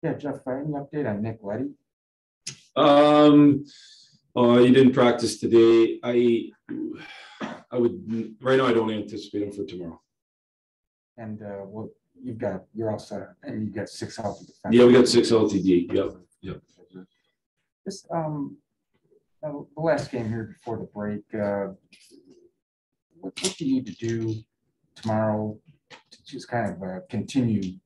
Yeah, Jeff, any update on Nick Leddy? He didn't practice today. I would right now. I don't anticipate him for tomorrow. And well, you're all set, and you got 6 healthy defenders. Yeah, we got 6 LTD. Yep. Just the last game here before the break. What do you need to do tomorrow to just kind of continue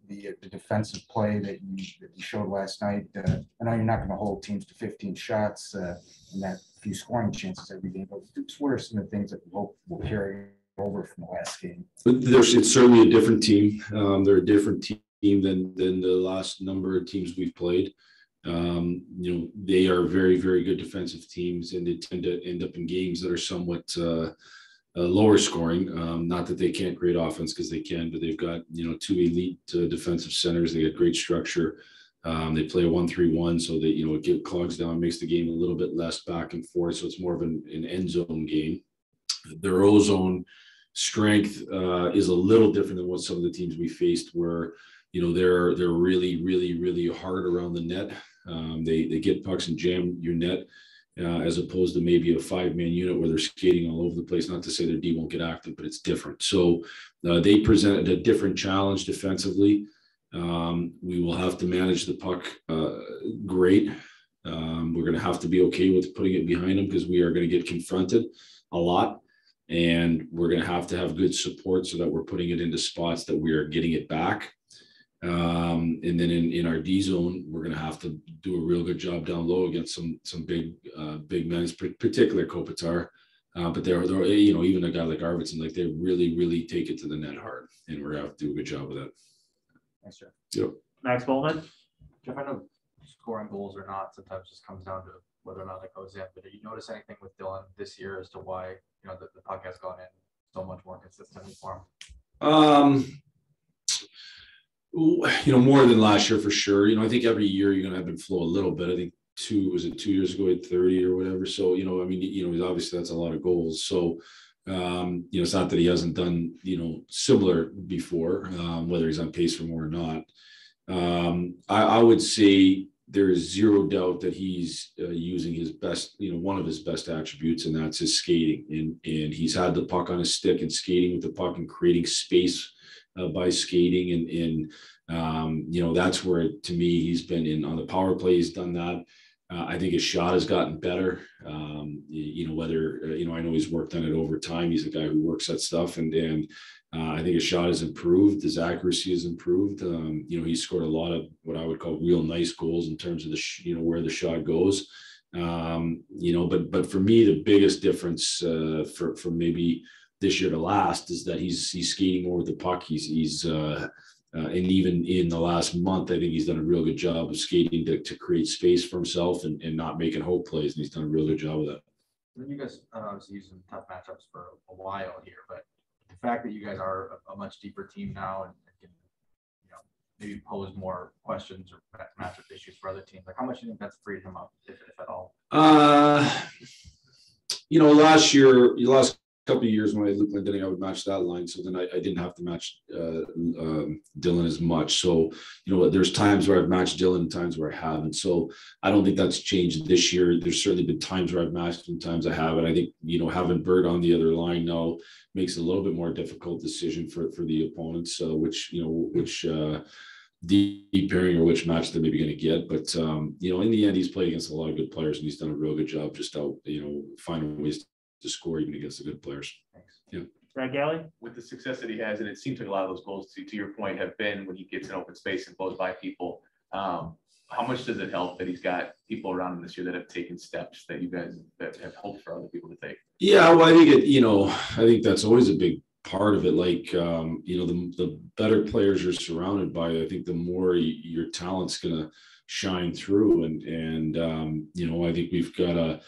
the defensive play that you showed last night? I know you're not going to hold teams to 15 shots and that few scoring chances every game, but what are some of the things that we hope will carry over from the last game? It's certainly a different team. They're a different team than the last number of teams we've played. They are very, very good defensive teams, and they tend to end up in games that are somewhat lower scoring. Not that they can't create offense, because they can, but they've got 2 elite defensive centers. They got great structure. They play a 1-3-1, so that it clogs down, makes the game a little bit less back and forth. So it's more of an end zone game. Their O-zone strength is a little different than what some of the teams we faced, where they're really, really, really hard around the net. They get pucks and jam your net, as opposed to maybe a 5-man unit where they're skating all over the place. Not to say their D won't get active, but it's different. So they presented a different challenge defensively. We will have to manage the puck great. We're going to have to be okay with putting it behind them, because we are going to get confronted a lot. And we're going to have good support so that we're putting it into spots that we are getting it back. And then in our D zone, we're going to have to do a real good job down low against some big men, particularly Kopitar. But they're even a guy like Arvidsson, like they really, really take it to the net hard, and we're going to have to do a good job with that. Thanks, Jeff. Yep. Max Bowman. Jeff, I know scoring goals or not sometimes just comes down to whether or not it goes in. But did you notice anything with Dylan this year as to why the puck has gone in so much more consistently for him? More than last year for sure. I think every year you're going to have him flow a little bit. I think 2 years ago he had 30 or whatever. So obviously that's a lot of goals. So it's not that he hasn't done similar before, whether he's on pace for more or not. I would say there is zero doubt that he's using his best, one of his best attributes, and that's his skating. And he's had the puck on his stick and skating with the puck and creating space by skating. And that's where, to me, he's been in on the power play. He's done that. I think his shot has gotten better. I know he's worked on it over time. He's a guy who works that stuff, and I think his shot has improved. His accuracy has improved. He's scored a lot of what I would call real nice goals in terms of the where the shot goes. But for me, the biggest difference for maybe this year to last is that he's skating more with the puck. And even in the last month, I think he's done a real good job of skating to create space for himself and not making hope plays. And he's done a real good job with that. You guys obviously used some tough matchups for a while here, but the fact that you guys are a much deeper team now and can, maybe pose more questions or matchup issues for other teams, like how much do you think that's freed him up, if at all? Last couple of years when I lived in Glendenning, I would match that line. So then I didn't have to match Dylan as much. So, there's times where I've matched Dylan and times where I haven't. So I don't think that's changed this year. There's certainly been times where I've matched and times I haven't. I think, having Bird on the other line now makes it a little bit more difficult decision for the opponents, which deep pairing or which match they're maybe going to get. But, in the end, he's played against a lot of good players, and he's done a real good job just out, finding ways to score even against the good players. Thanks. Yeah. Brad Galley? With the success that he has, and it seems like a lot of those goals, to your point, have been when he gets in open space and blows by people. How much does it help that he's got people around him this year that have taken steps that you guys that have hoped for other people to take? Yeah, well, I think that's always a big part of it. Like, the better players you're surrounded by, I think the more your talent's going to shine through. And I think we've got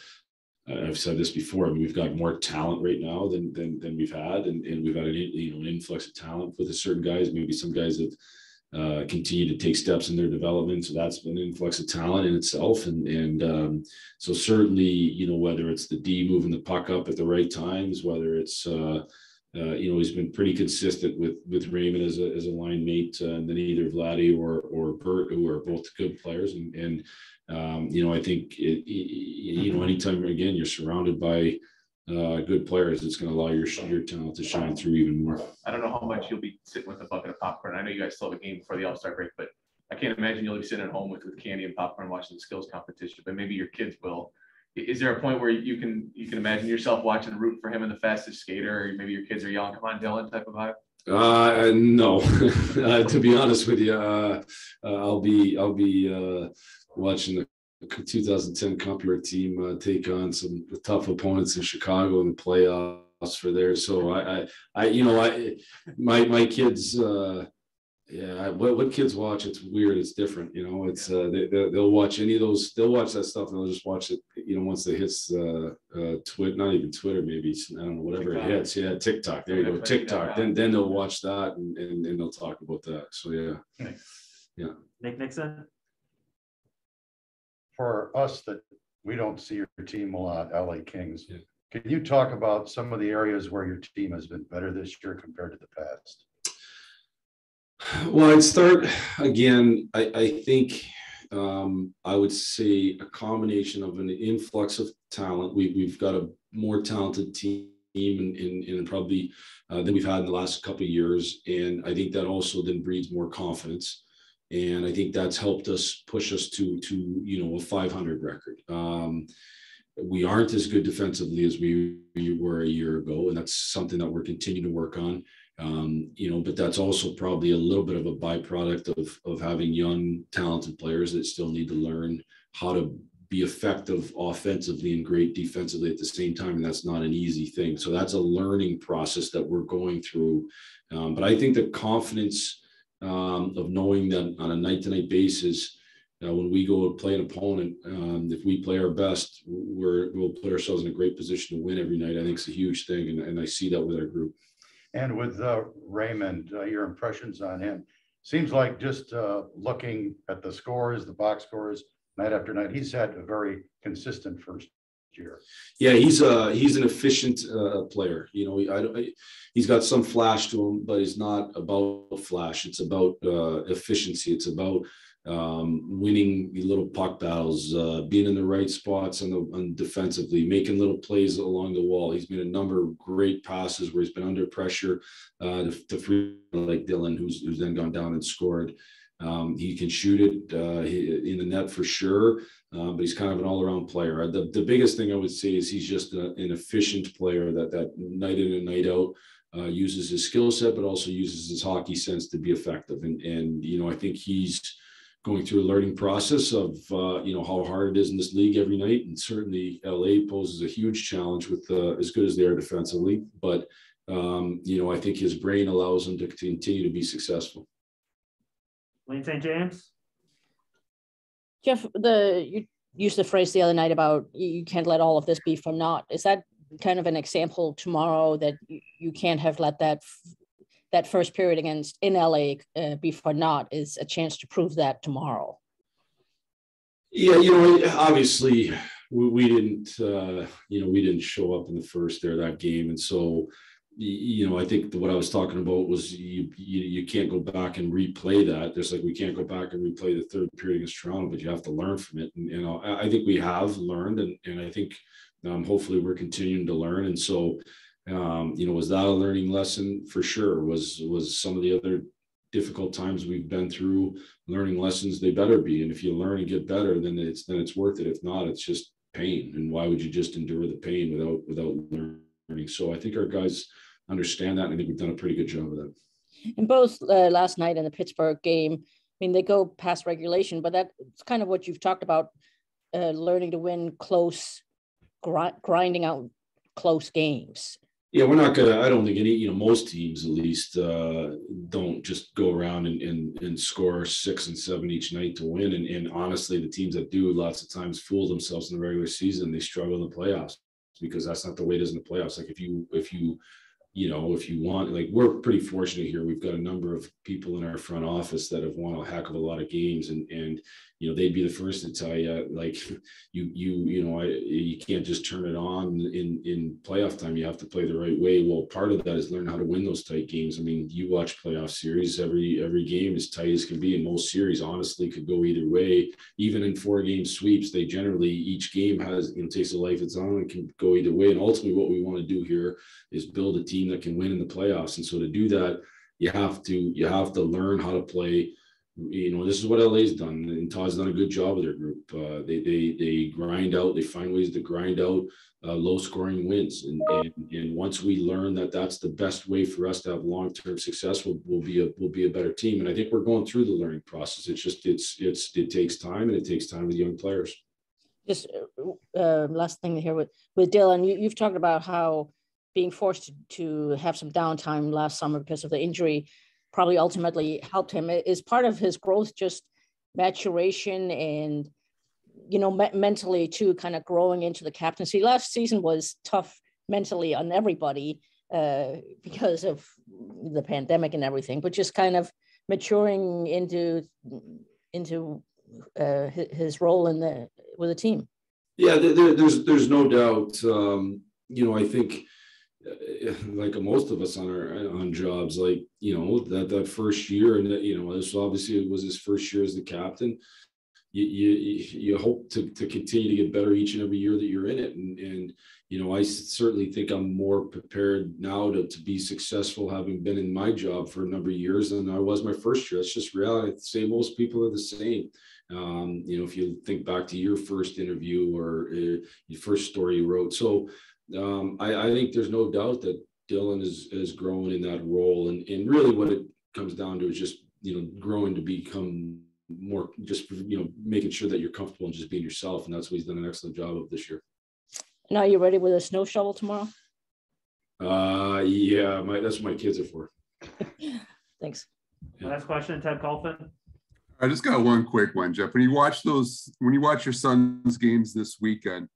I've said this before. I mean, we've got more talent right now than we've had, and we've had an influx of talent with certain guys. Maybe some guys have continued to take steps in their development, so that's been an influx of talent in itself. And so certainly, whether it's the D moving the puck up at the right times, whether it's he's been pretty consistent with Raymond as a line mate, and then either Vladdy or Bert, who are both good players. And I think anytime again you're surrounded by good players, it's going to allow your talent to shine through even more. I don't know how much you'll be sitting with a bucket of popcorn. I know you guys still have a game before the All-Star break, but I can't imagine you'll be sitting at home with candy and popcorn watching the skills competition, but maybe your kids will. Is there a point where you can imagine yourself watching, rooting for him in the fastest skater, or maybe your kids are yelling, "Come on, Dylan," type of vibe? No, to be honest with you, I'll be watching the 2010 Computer team take on some tough opponents in Chicago in the playoffs for there. So my kids. Yeah, what kids watch, it's weird, it's different, it's they'll watch any of those, they'll watch that stuff and they'll just watch it, once it hits Twitter, not even Twitter, maybe, I don't know, whatever TikTok. It hits. Yeah, TikTok, there you go, TikTok, then they'll watch that and they'll talk about that. So yeah. Nick Nixon? For us that we don't see your team a lot, LA Kings, Yeah. Can you talk about some of the areas where your team has been better this year compared to the past? Well, I'd start again. I think I would say a combination of an influx of talent. We've got a more talented team in probably than we've had in the last couple of years, and I think that also then breeds more confidence. And I think that's helped us push us to a 500 record. We aren't as good defensively as we were a year ago, and that's something that we're continuing to work on. But that's also probably a little bit of a byproduct of having young, talented players that still need to learn how to be effective offensively and great defensively at the same time. And that's not an easy thing. So that's a learning process that we're going through. But I think the confidence of knowing that on a night-to-night basis, when we go play an opponent, if we play our best, we'll put ourselves in a great position to win every night. I think it's a huge thing. And I see that with our group. And with Raymond, your impressions on him, seems like just looking at the scores, the box scores, night after night, he's had a very consistent first year. Yeah, he's an efficient player. He's got some flash to him, but it's not about flash. It's about efficiency. It's about winning the little puck battles, being in the right spots on defensively, making little plays along the wall. He's made a number of great passes where he's been under pressure to free like Dylan, who's then gone down and scored. He can shoot it in the net for sure, but he's kind of an all-around player. The biggest thing I would say is he's just an efficient player that night in and night out uses his skill set, but also uses his hockey sense to be effective. And I think he's going through a learning process of how hard it is in this league every night, and certainly LA poses a huge challenge with as good as they are defensively. But I think his brain allows him to continue to be successful. Wayne St. James? Jeff, you used the phrase the other night about you can't let all of this be for naught. Is that kind of an example tomorrow that you can't have let that first period against in LA be for naught? Is a chance to prove that tomorrow? Yeah, obviously we didn't show up in the first there that game, and so I think what I was talking about was you can't go back and replay that. Just like we can't go back and replay the third period against Toronto, but you have to learn from it. And I think we have learned, and I think hopefully we're continuing to learn. And so was that a learning lesson? For sure. Was some of the other difficult times we've been through learning lessons? They better be. And if you learn and get better, then it's worth it. If not, it's just pain. And why would you just endure the pain without learning? So I think our guys understand that, and I think we've done a pretty good job of that. In both last night and the Pittsburgh game, I mean, they go past regulation, but that's kind of what you've talked about, learning to win close, grinding out close games. Yeah, we're not gonna. I don't think any. Most teams at least don't just go around and score 6 and 7 each night to win. And honestly, the teams that do lots of times fool themselves in the regular season. They struggle in the playoffs because that's not the way it is in the playoffs. Like if you you know, if you want, like, we're pretty fortunate here. We've got a number of people in our front office that have won a heck of a lot of games, and you know, they'd be the first to tell you, like, you can't just turn it on in playoff time. You have to play the right way. Well, part of that is learn how to win those tight games. I mean, you watch playoff series, every game is tight as can be, and most series honestly could go either way. Even in 4-game sweeps, they generally, each game has, you know, takes a life of its own and can go either way. And ultimately, what we want to do here is build a team that can win in the playoffs. And so to do that, you have to learn how to play. You know, this is what LA's done, and Todd's done a good job with their group. They grind out, they find ways to grind out low scoring wins. And once we learn that that's the best way for us to have long-term success, we'll be a better team. And I think we're going through the learning process. It's just, it takes time, and it takes time with young players. Just last thing here with Dylan, you've talked about how being forced to have some downtime last summer because of the injury probably ultimately helped him. Is part of his growth just maturation and, you know, mentally too, kind of growing into the captaincy? Last season was tough mentally on everybody because of the pandemic and everything, but just kind of maturing into his role with the team. Yeah, there's no doubt. You know, I think, like most of us on jobs, like, you know, that first year, and you know, this obviously it was his first year as the captain. You hope to continue to get better each and every year that you're in it, and you know, I certainly think I'm more prepared now to be successful, having been in my job for a number of years than I was my first year. That's just reality. I'd say most people are the same. You know, if you think back to your first interview or your first story you wrote, so. I think there's no doubt that Dylan is growing in that role, and really what it comes down to is just, you know, growing to become more, just, you know, making sure that you're comfortable and just being yourself, and that's what he's done an excellent job of this year. Now, are you ready with a snow shovel tomorrow? Yeah, that's what my kids are for. Thanks. Last question, Ted Colfin. I just got one quick one, Jeff. When you watch your son's games this weekend,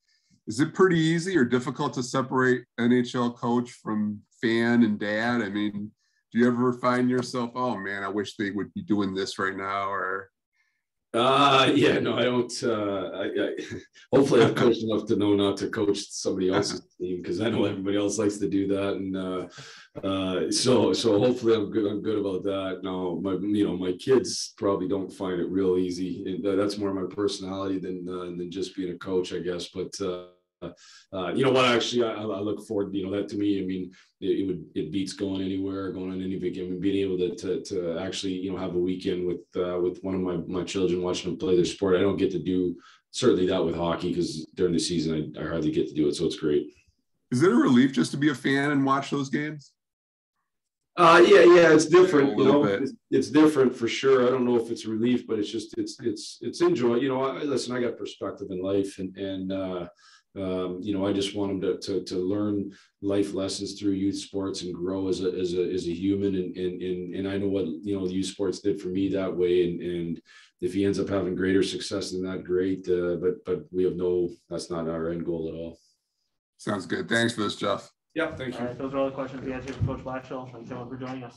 is it pretty easy or difficult to separate NHL coach from fan and dad? I mean, do you ever find yourself, oh man, I wish they would be doing this right now? Or yeah, no, I don't. Hopefully I'm coached enough to know not to coach somebody else's team, because I know everybody else likes to do that, and so hopefully I'm good about that. No, my kids probably don't find it real easy, and that's more my personality than just being a coach, I guess. But you know what? Actually, I look forward. You know, that to me, I mean, it beats going anywhere, going on any big. I mean, being able to actually, you know, have a weekend with one of my children, watching them play their sport. I don't get to do certainly that with hockey, because during the season I hardly get to do it. So it's great. Is it a relief just to be a fan and watch those games? Yeah, it's different. You know, it's different for sure. I don't know if it's a relief, but it's just it's enjoy. You know, listen, I got perspective in life, and you know, I just want them to learn life lessons through youth sports and grow as a human. And I know what, you know, youth sports did for me that way. And if he ends up having greater success than that, great. But that's not our end goal at all. Sounds good. Thanks for this, Jeff. Yeah, thank you. All right, those are all the questions we had here for Coach Blashill. Thanks everyone for joining us.